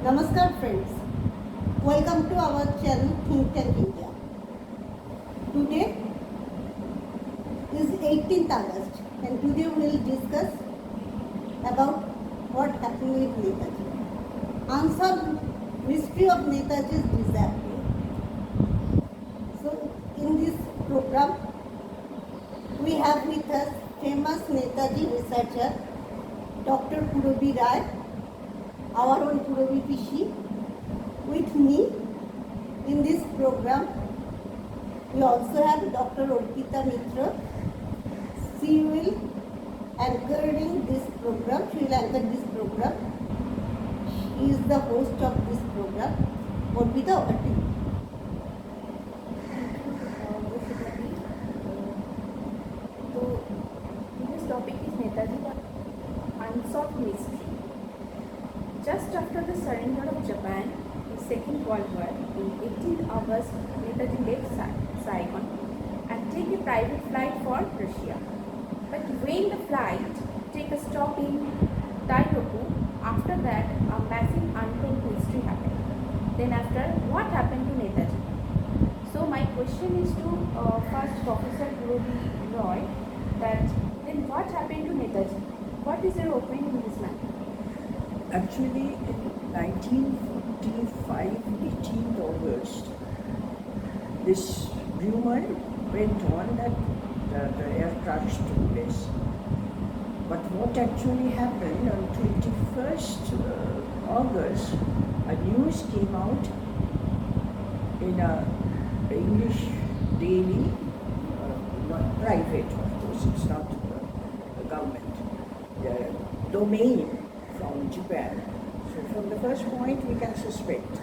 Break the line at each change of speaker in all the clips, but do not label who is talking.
Namaskar friends, welcome to our channel Think Tank India. Today is 18th August and today we will discuss about what happened with Netaji. Unsolved mystery of Netaji's disappearance. So in this program we have with us famous Netaji researcher Dr Purabi, our own Purabi Pishi. With me in this program, we also have Dr Arpita Mitra. She will anchoring this program. She will anchor this program. She is the host of this program. Arpita, over to you.
So, today's topic is Netaji, the unsolved mystery. Just after the surrender of Japan in Second World War, in 18th August, Netaji left Saigon and take a private flight for Russia. But when the flight take a stop in Taihoku, after that a massive untold mystery happened. Then after, what happened to Netaji? So my question is to first Professor Purabi Roy, that then what happened to Netaji? What is your opinion on this matter?
Actually, in 1945, 18th August, this rumor went on that the air crash took place. But what actually happened on 21st August, a news came out in a English daily, not private, of course, it's not the government, the domain from Japan. So from the first point we can suspect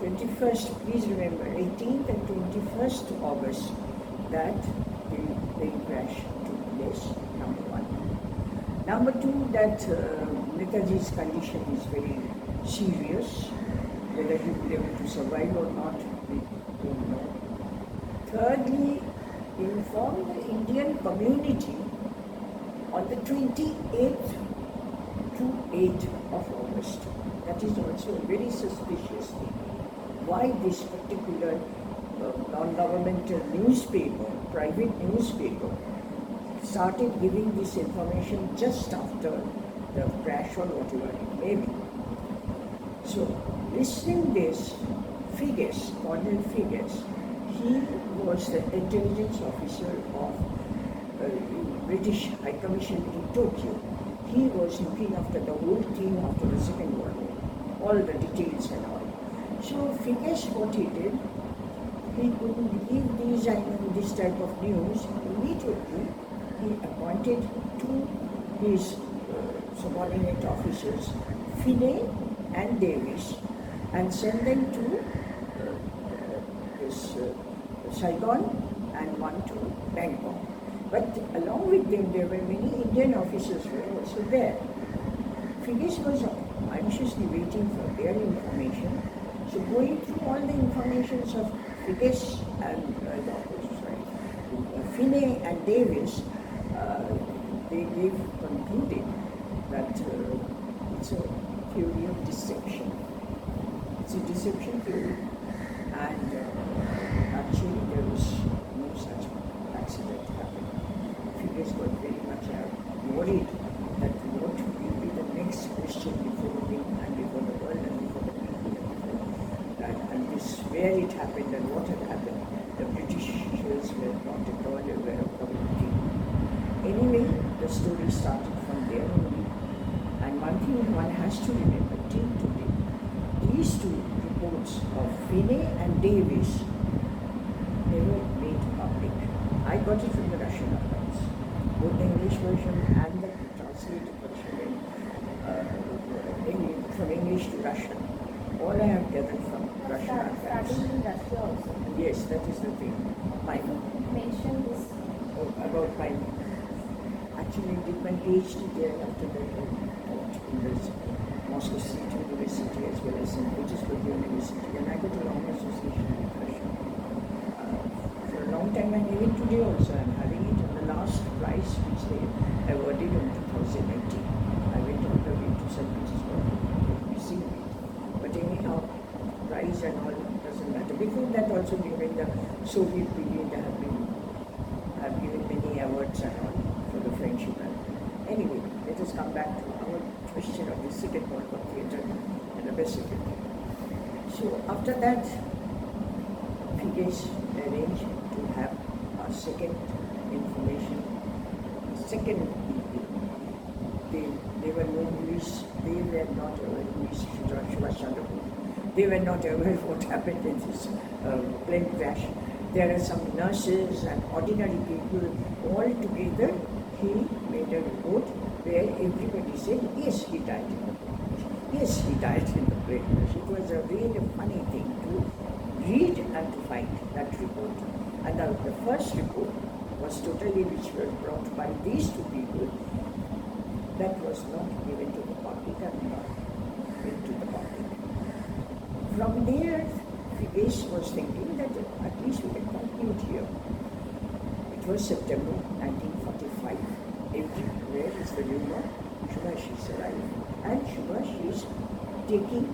21st, please remember 18th and 21st August that the plane crash took place, number one. Number two, that Netaji's condition is very serious. Whether he will be able to survive or not, we don't know. Thirdly, inform the Indian community on the 28th to 8th of August. That is also a very suspicious thing. Why this particular non-governmental newspaper, private newspaper, started giving this information just after the crash or whatever it may be. So, listening this, Figgis, Colonel Figgis, he was the intelligence officer of British High Commission in Tokyo. He was looking after the whole team after the Second World War, all the details and all. So Figgis, what he did, he couldn't believe this type of news. Immediately, he appointed two his subordinate officers, Finney and Davis, and sent them to Saigon and one to Bangkok. But along with them, there were many Indian officers who were also there. Figgis was anxiously waiting for their information. So going through all the informations of Figgis and Finney and Davis, they concluded that it's a theory of deception. It's a deception theory, and actually there was no such accident happened. Figgis got very much worried that what will be the next question before him and before the world and before the people and this where it happened and what had happened. The Britishers were not at all aware of anything. Anyway, the story started from there only. And one thing one has to remember till today, these two reports of Finney and Davis never made public. I got it from the Russian archives, both the English version and the translated version from English to Russian. All I have gathered from Russian archives.
Studying in Russia also.
Yes, that is the thing. My
Mention this.
about my actually did my PhD there after the in the Moscow State University as well as in Petersburg University, and I got a long association with Russia. For a long time, and even today also I'm having it. On the last prize which they awarded in 2018, I went all the way to St. Petersburg to receive it. But stories and all, doesn't matter. Before that also during the Soviet period I have given many awards and all for the friendship. Anyway, let us come back to our question of the second World War theatre and the Pacific. So after that, Figes arranged to have a second information, second EP. They were no Louis, they were not aware, Louis Subhash Chandra Bose. They were not aware what happened in this plane crash. There are some nurses and ordinary people all together. He made a report where everybody said, yes, he died in the plane. Yes, he died in the plane crash. It was a really funny thing to read and to find that report. And the first report was totally, which was brought by these two people, that was not given to the public and not given to the public. From there, Figes was thinking that at least we can conclude here. It was September 1945. Everywhere is the rumor Subhash is alive. And Subhash is taking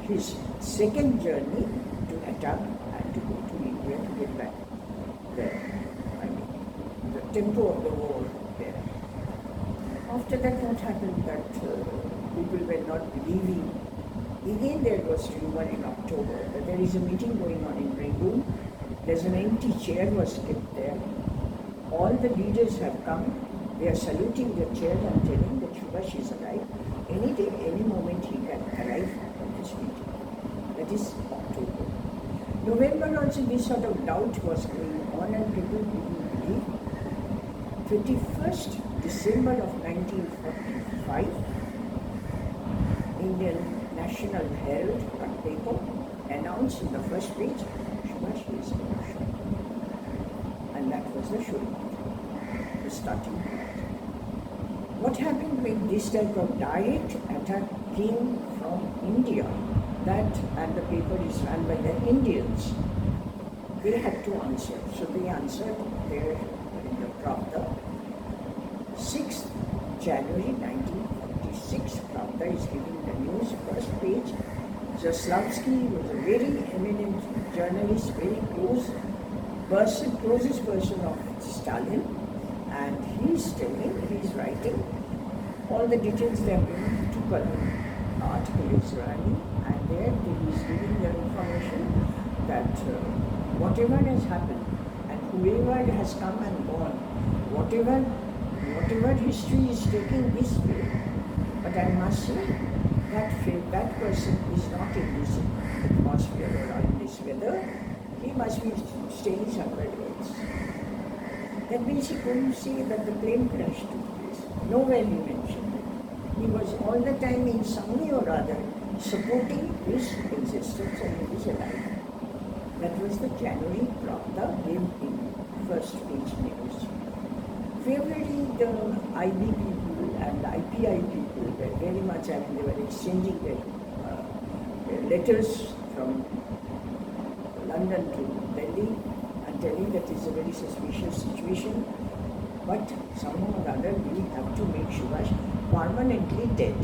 his second journey to attack and to go to India to get back there. I mean, the tempo of the war there. After that, what happened that people were not believing. Again, there was rumor in October that there is a meeting going on in Rangoon. There's an empty chair was kept there. All the leaders have come. They are saluting their chair and telling that Subhash is alive. Any day, any moment he can arrive at this meeting. That is October. November also this sort of doubt was going on and people didn't believe. 21st December of 1945, Indian National Herald paper announced in the first page, Subhash is alive. And that was the showing, the starting point. What happened when this type of direct attack came from India, that and the paper is run by the Indians, they had to answer. So they answered there in the Pravda. 6th January 1946, Pravda is giving the news, first page. Zaslavsky was a very eminent journalist, very closest person of Stalin, and he's writing all the details they are going to column. Article is running, and there he is giving the information that whatever has happened and whoever has come and gone, whatever history is taking this way, but I must say that person is not in this atmosphere or in this weather. He must be staying somewhere else. That means he couldn't see that the plane crash took place. Nowhere he mentioned it. He was all the time in some way or other supporting his existence and he was alive. That was the January Pravda gave in first page news. February, the IB people and the IPI people were very much, they were exchanging their letters from London to Delhi and telling that it's a very suspicious situation. But somehow or other we have to make Subhash permanently dead.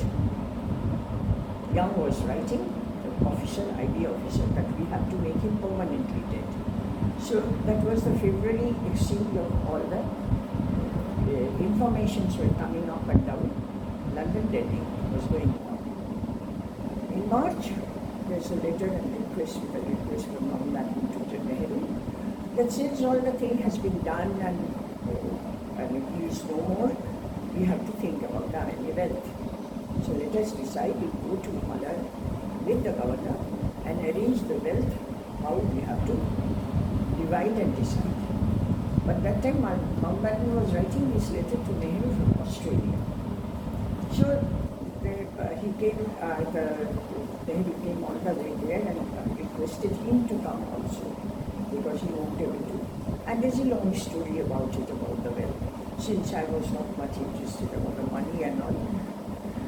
Young was writing, the officer, IB officer, that we have to make him permanently dead. So that was the February exchange of all the informations were coming up and down. London, Delhi was going on. In March, there's a letter and request with a request from Mountbatten to Nehru that since all the thing has been done and he is no more, we have to think about our wealth. So let us decide to go to Malad with the governor and arrange the wealth, how we have to divide and decide. But that time Mountbatten was writing this letter to Nehru from Australia. So he came, Nehru came all the way there and requested him to come also because he won't be able to. And there's a long story about it, about the wealth. Since I was not much interested about the money and all,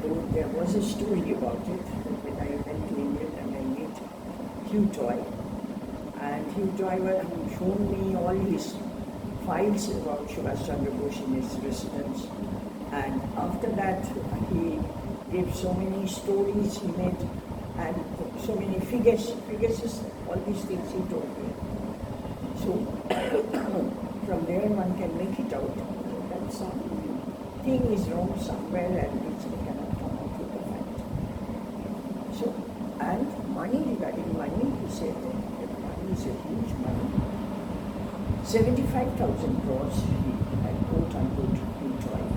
though there was a story about it when I went to England and I met Hugh Toy. And Hugh Toy had shown me all his files about Subhash Chandra Bose in his residence. And after that, he gave so many stories he made. and so many figures is all these things he told me. So from there one can make it out that something is wrong somewhere and which we cannot come out with the fact. So, and money, regarding money, he said that money is a huge money. 75,000 crores he had quote unquote employed.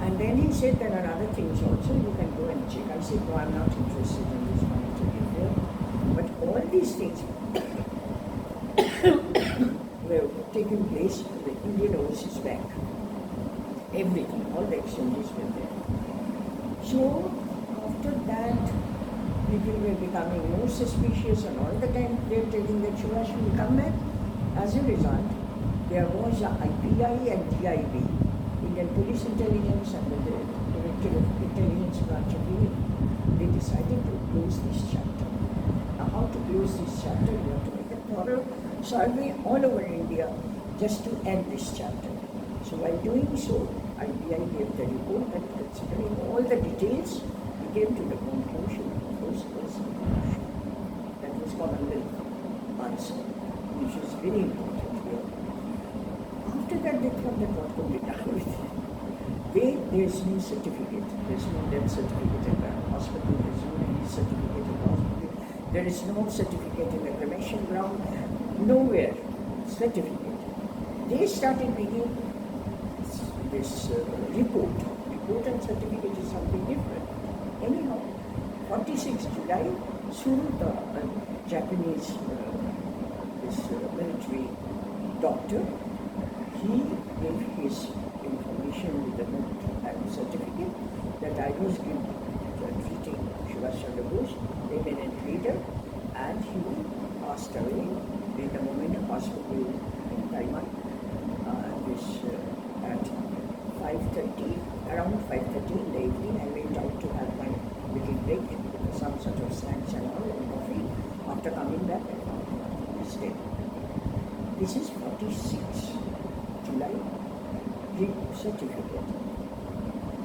And then he said there are other things also, you can go and check. I said, no, I'm not interested in this money to give there. But all these things were taking place in the Indian Overseas Bank. Everything, all the exchanges were there. So after that, people were becoming more suspicious and all the time they were telling that Subhash will come back. As a result, there was a IPI and DIB, Indian Police Intelligence and the Director of Intelligence Branch of India. They decided to close this chapter. Now how to close this chapter? We have to make a thorough survey all over India just to end this chapter. So while doing so, IPI gave the report that considering all the details, we came to the conclusion that was Commonwealth answer, which is very important here. After that, they thought that what could be done with it. There's no certificate, there's no death certificate in the hospital, there's no release certificate in the hospital, there is no certificate in the cremation ground, nowhere certificate. They started making this report. Report and certificate is something different. Anyhow, 46 July, Suruta, a Japanese military doctor, he gave his information with the note and certificate that I was treating Subhash Chandra Bose, eminent leader, and he passed away in the moment of hospital in Taiwan. At 5:30, around 5:30 in the evening, I went out to have my little break, some sort of snacks and all, and coffee. After coming back, I found this day. This is 46 July, certificate.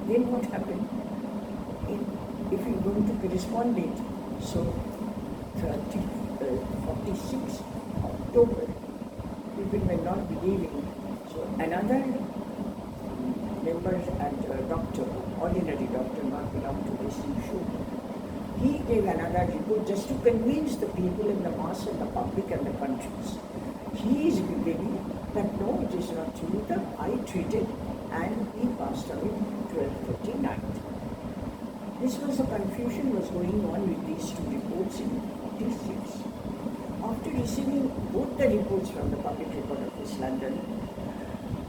Then what happened? If you're going to correspond it, so 46 October, people were not believing. So another member and doctor, ordinary doctor, not belong to this issue, he gave another report just to convince the people in the mass and the public and the countries. He is believing that no, it is not true that I treated and he passed away 12:39. This was a confusion was going on with these two reports in 46. After receiving both the reports from the Public Record Office, London,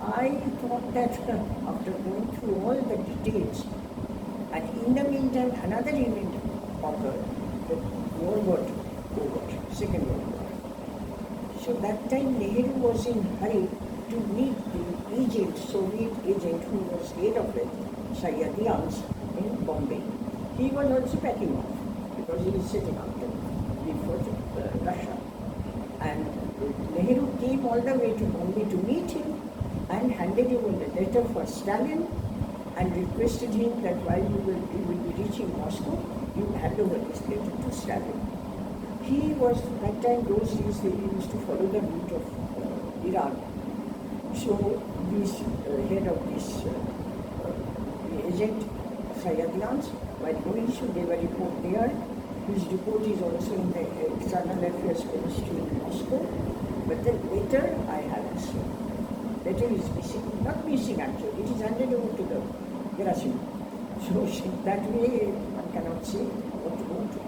I thought that after going through all the details, and in the meantime another event occurred, the war got over, Second World War. So that time Nehru was in hurry to meet the agent, Soviet agent who was head of it, Sayadians in Bombay. He was also packing off because he was sitting out before Russia. And Nehru came all the way to Bombay to meet him and handed him a letter for Stalin and requested him that while you will be reaching Moscow, you hand over this letter to Stalin. He was, that time, those days, they used to follow the route of Iran. So, this head of this agent, Sayadians, while going to gave a report there. His report is also in the External Affairs Ministry in Moscow. But the letter I haven't seen. Letter is missing, not missing actually, it is handed over to the Gerasim. So that way one cannot say what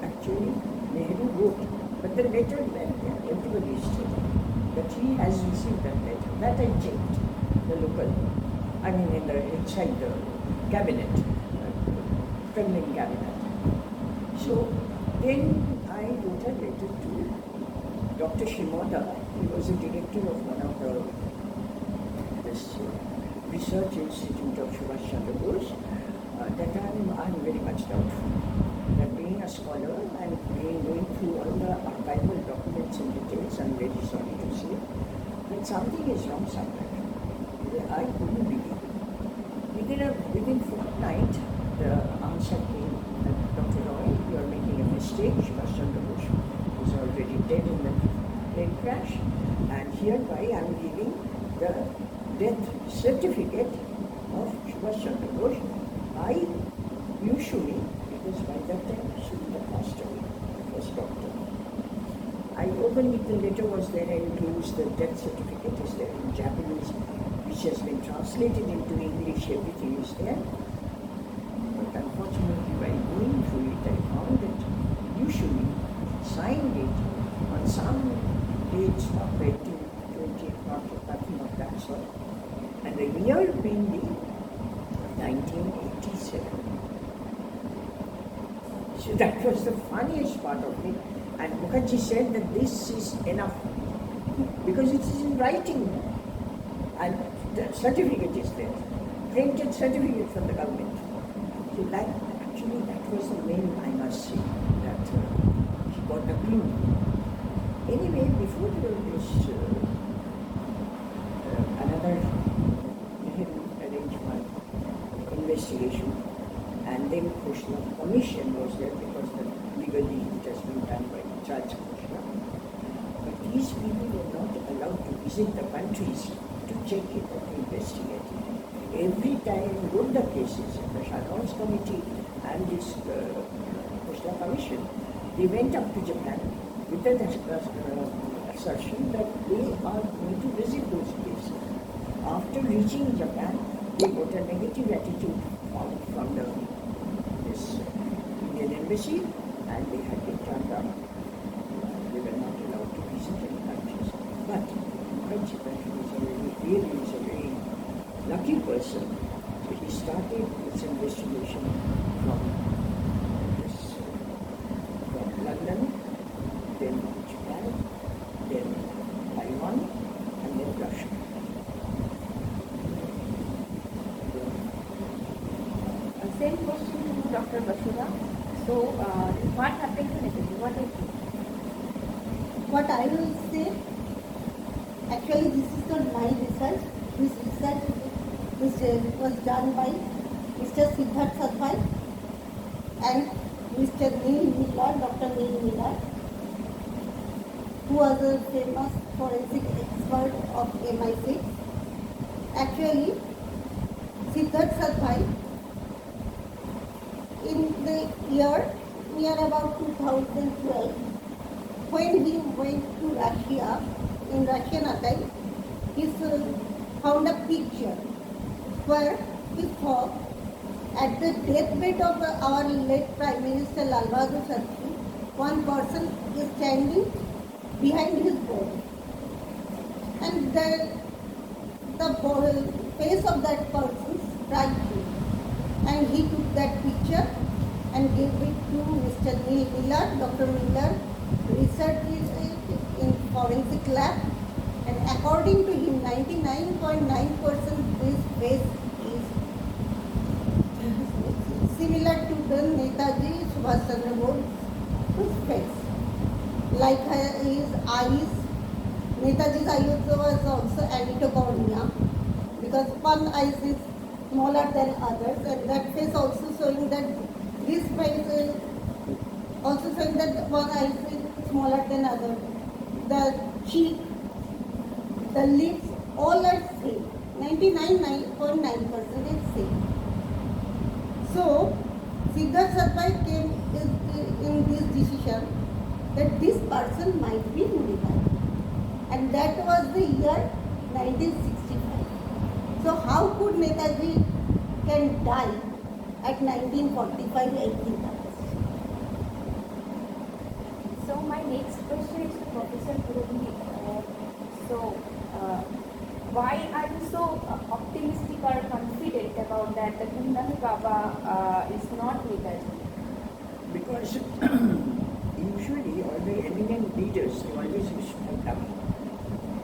actually Nehru wrote. But the letter went there, everybody is stating that he has received that letter. That I checked, the local, inside the cabinet, Kremlin cabinet. So then I wrote a letter to Dr. Shimoda. He was the director of one of this research institute of Subhash Chandra Bose. That I'm very much doubtful. That being a scholar and going through all the archival documents in details, I'm very sorry to say that something is wrong somewhere. I couldn't believe it. Within fortnight, the answer came that Dr. Roy, you are hereby I am giving the death certificate of Subhash Chandra Bose by usually, because by that time Sunita passed away, the first doctor. I opened it, the letter was there, and includes the death certificate is there in Japanese, which has been translated into English, everything is there. But unfortunately, while going through it, I found that usually signed it on some dates of 1820, nothing of that sort, and the year being the 1987. So that was the funniest part of it. And Mukherjee said that this is enough because it is in writing and the certificate is there, printed certificate from the government. So that was the main, I must say, that he got the clue. Anyway, before this, another arranged my investigation, and then Krishna commission was there because the legally it has been done by Judge Krishna. But these people were not allowed to visit the countries to check it or to investigate it. Every time both the cases, the Shadow's committee and this Krishna commission, they went up to Japan with the assertion that they are going to visit those places. After reaching Japan, they got a negative attitude from this Indian embassy, and they had been turned down. They were not allowed to visit any countries. But he is a very lucky person. So he started this investigation from London, then Japan, then Taiwan, and then Russia.
Same question to Dr. Basudha. So, what happened to Netaji? What is it?
What I will say, actually this is not my research. This research was done by Mr. Siddharth Sadbhai and Mr. Neil Miller, Dr. Neil Miller, who was a famous forensic expert of MI6. Actually, Siddharth Sadbhai, in the year near about 2012, when he went to Russia, in Russian archive, he found a picture where he saw at the deathbed of our late Prime Minister Lal Bahadur Shastri, one person is standing behind his body. And the face of that person struck him. And he took that picture and gave it to Mr. Neil Miller. Dr. Miller researched it in forensic lab, and according to him, 99.9% this face is similar to the Netaji Subhash Chandra Bose's face. Like his eyes, Netaji's eyes was also anatocornea, because one eye is smaller than others, and that face also showing that this face is also showing that one eye is smaller than other. The cheek, the lips, all are same. 99.9% is same. So, Siddharth Sadbhai came in this decision that this person might be Netaji. And that was the year 1965. So how could Netaji can die at 1945, 18 hours?
So my next question is to Professor Purabi. Why are you so optimistic or confident about that the Gumnahi Baba is not Netaji?
Because usually all the eminent leaders, they always used to have done,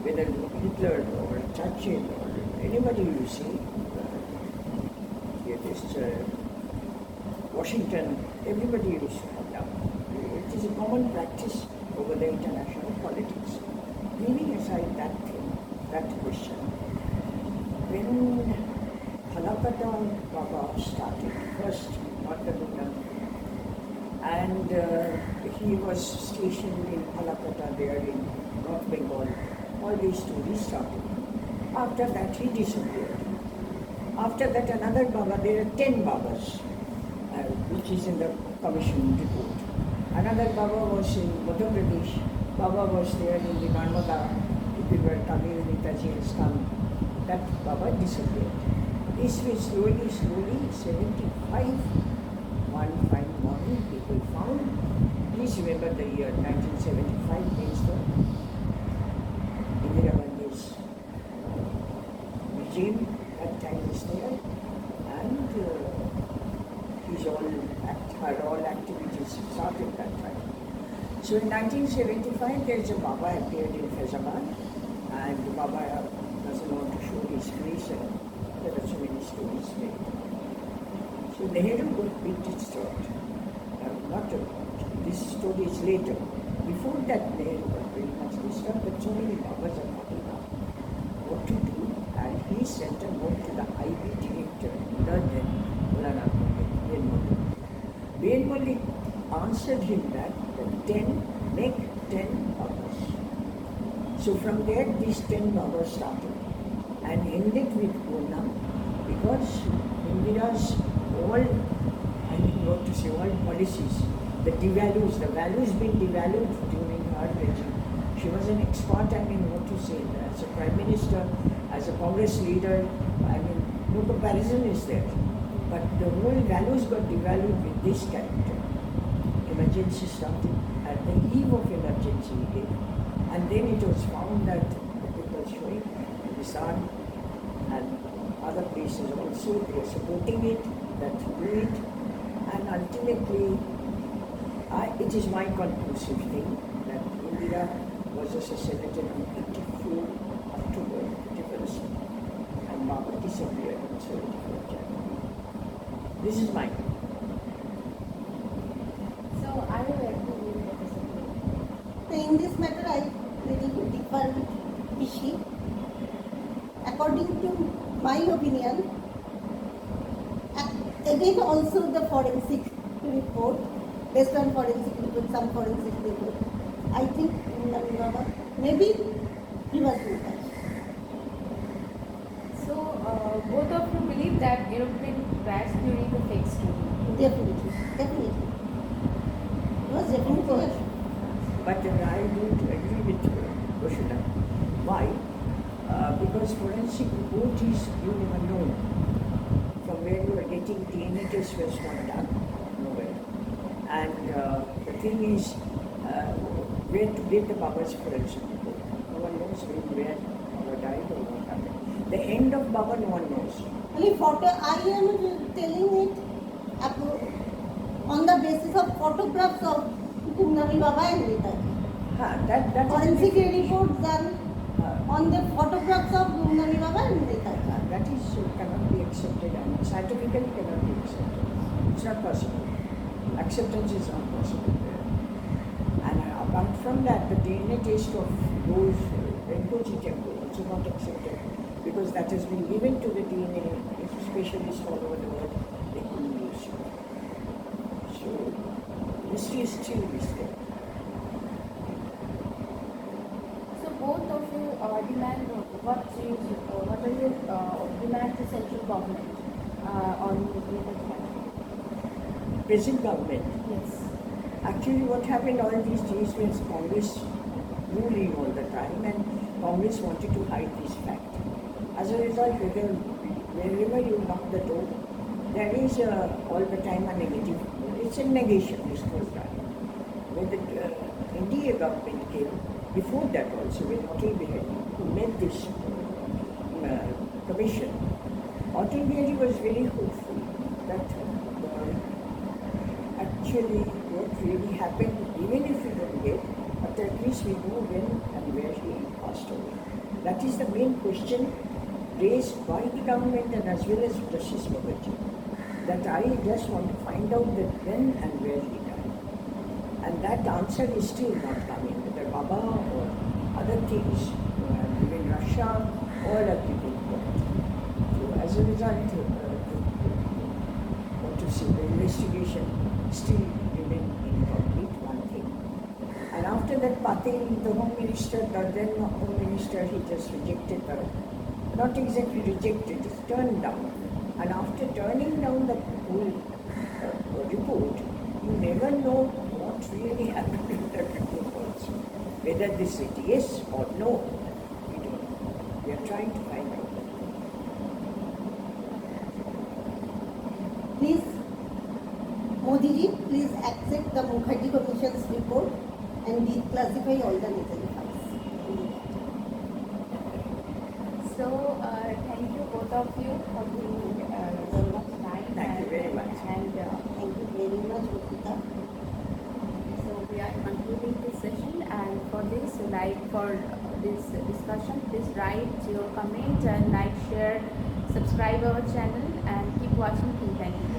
whether Hitler or Churchill or anybody you see, Washington, everybody used to have done. It is a common practice over the international politics. Leaving aside that thing, that question, when Halakata Baba started, first, not the Guna, and he was stationed in Halakata there in North Bengal, all these stories started. After that, he disappeared. After that, another Baba, there are 10 Babas, which is in the commission report. Another Baba was in Madhya Pradesh. Baba was there in the Narmada. People were coming, Netaji has come. That Baba disappeared. This was slowly, 75. One fine morning, people found. Please remember the year 1975 means the Indira Gandhi's regime. That time is there, and her all activities started that time. So in 1975, there is a Baba appeared in Faizabad, and Baba doesn't want to show his face, and there are so many stories made. So Nehru got beat its throat. This story is later. Before that, Nehru got very much disturbed, but so many Babas are coming up. What to do? And he sent a note to the IB director, then Mulana Ben Malik answered him that make 10 Babas. So from there, these 10 Babas started and ended with Poonam, because Indira's all policies, the values being devalued during her regime. She was an expert, as a prime minister, as a Congress leader, no comparison is there. But the whole values got devalued with this character. Emergency started, at the eve of emergency again. And then it was found that it was showing the sun and other places also, they are supporting it, that do it. And ultimately, it is my conclusive thing that Indira was assassinated on 24 October 21st, and Baba disappeared on 74th January. This is mine.
So I will let you read the disappearance.
So in this matter, I little bit differ with Pishi. According to my opinion, again also the forensic report, based on forensic report, some forensic report, I think maybe he was Netaji.
So both of you believe that aeroplane crash during the fake story?
Definitely. It was definitely.
But I don't agree with Basudha. Why? Because forensic report is, you never know from where you are getting. DNA test was not done, nowhere. And the thing is, where to get the Baba's forensic report. No one knows where Baba died or what happened. The end of Baba, no one knows.
Only photo, I am telling it on the basis of photographs of Gumnami Baba and Netaji.
That
Forensic report done on the photographs of Gumnami Baba and Netaji.
That is cannot be accepted, and scientifically cannot be accepted. It's not possible. Acceptance is not possible there. And apart from that, the DNA test of those Rinpoche temple also not accepted, because that has been given to the DNA specialists all over the world. They couldn't use it. So mystery is still mystery.
So both of you demand what are your demand to central government on Netaji?
Present government.
Yes.
Actually, what happened all these days was Congress ruling all the time, and Congress wanted to hide this fact. As a result, wherever you knock the door, there is all the time a negative. It's a negation, this whole time. When the NDA government came, before that also, when Atal Bihari, who led this commission, Atal Bihari was very hopeful that actually what really happened, even if we don't get, but at least we know when and where he passed away. That is the main question raised by the government and as well as Justice Babaji. That I just want to find out that when and where he died. And that answer is still not coming, whether Baba or other things, even Russia, all are people quiet. So as a result, what to say, the investigation still remain incomplete, one thing. And after after that Patel, the Home Minister, the then Home Minister, he just rejected the, not exactly rejected, just turned down. And after turning down the whole report, you never know what really happened in that report also. Whether they said yes or no, we don't know. We are trying to find out.
Please, Modi ji, please accept the Mukherjee Commission's report and declassify all the Netaji files.
So, thank you both of you for being so much time.
Thank you very much.
And
Thank you very much, Arpita.
so we are concluding this session. And for this, for this discussion, please write your comment and like, share, subscribe our channel, and keep watching Think Tank.